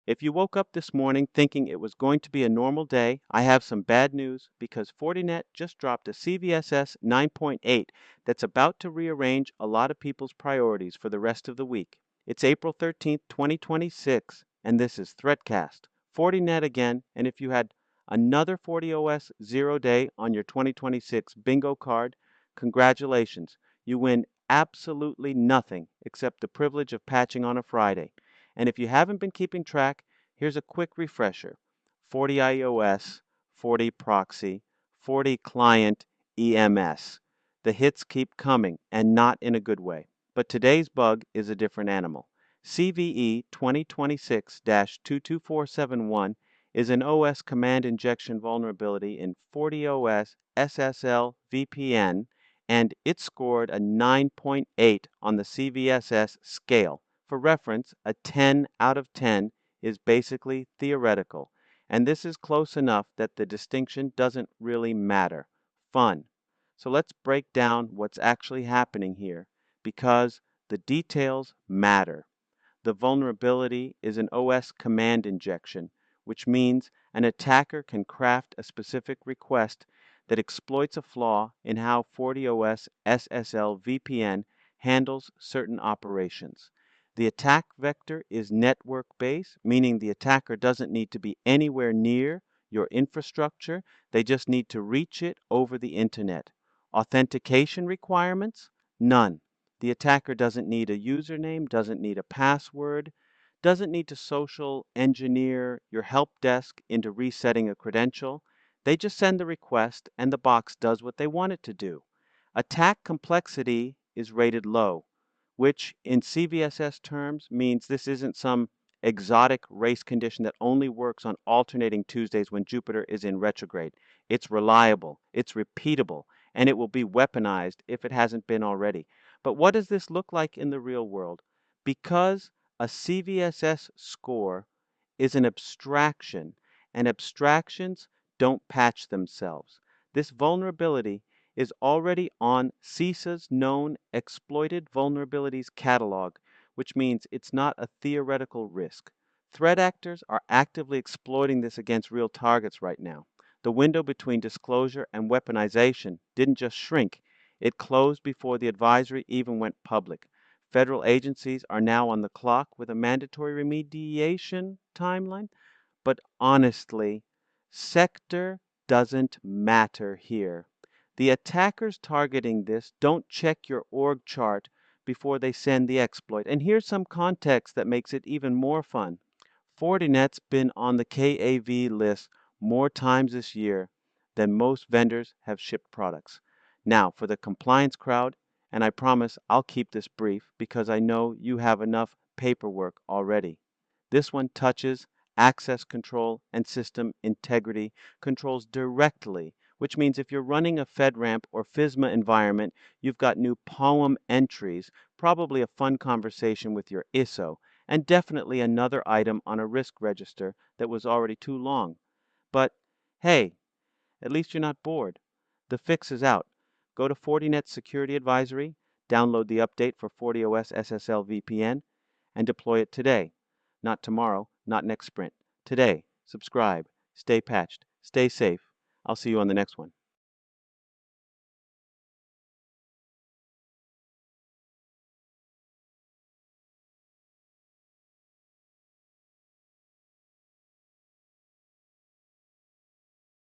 If you woke up this morning thinking it was going to be a normal day, I have some bad news because Fortinet just dropped a CVSS 9.8 that's about to rearrange a lot of people's priorities for the rest of the week. It's April 13th, 2026, and this is Threatcast. Fortinet again, and if you had another FortiOS 0 day on your 2026 bingo card, congratulations. You win absolutely nothing except the privilege of patching on a Friday. And if you haven't been keeping track, here's a quick refresher. FortiOS, FortiProxy, FortiClient EMS. The hits keep coming, and not in a good way. But today's bug is a different animal. CVE 2026-22471 is an OS command injection vulnerability in FortiOS SSL-VPN, and it scored a 9.8 on the CVSS scale. For reference, a 10 out of 10 is basically theoretical, and this is close enough that the distinction doesn't really matter. Fun. So let's break down what's actually happening here, because the details matter. The vulnerability is an OS command injection, which means an attacker can craft a specific request that exploits a flaw in how FortiOS SSL-VPN handles certain operations. The attack vector is network-based, meaning the attacker doesn't need to be anywhere near your infrastructure. They just need to reach it over the internet. Authentication requirements? None. The attacker doesn't need a username, doesn't need a password, doesn't need to social engineer your help desk into resetting a credential. They just send the request and the box does what they want it to do. Attack complexity is rated low, which in CVSS terms means this isn't some exotic race condition that only works on alternating Tuesdays when Jupiter is in retrograde. It's reliable, it's repeatable, and it will be weaponized if it hasn't been already. But what does this look like in the real world? Because a CVSS score is an abstraction, and abstractions don't patch themselves. This vulnerability is already on CISA's known exploited vulnerabilities catalog, which means it's not a theoretical risk. Threat actors are actively exploiting this against real targets right now. The window between disclosure and weaponization didn't just shrink, it closed before the advisory even went public. Federal agencies are now on the clock with a mandatory remediation timeline. But honestly, sector doesn't matter here. The attackers targeting this don't check your org chart before they send the exploit. And here's some context that makes it even more fun. Fortinet's been on the KEV list more times this year than most vendors have shipped products. Now, for the compliance crowd, and I promise I'll keep this brief because I know you have enough paperwork already. This one touches access control and system integrity controls directly, which means if you're running a FedRAMP or FISMA environment, you've got new POEM entries, probably a fun conversation with your ISO, and definitely another item on a risk register that was already too long. But hey, at least you're not bored. The fix is out. Go to Fortinet's Security Advisory, download the update for FortiOS SSL-VPN, and deploy it today. Not tomorrow, not next sprint. Today. Subscribe. Stay patched. Stay safe. I'll see you on the next one.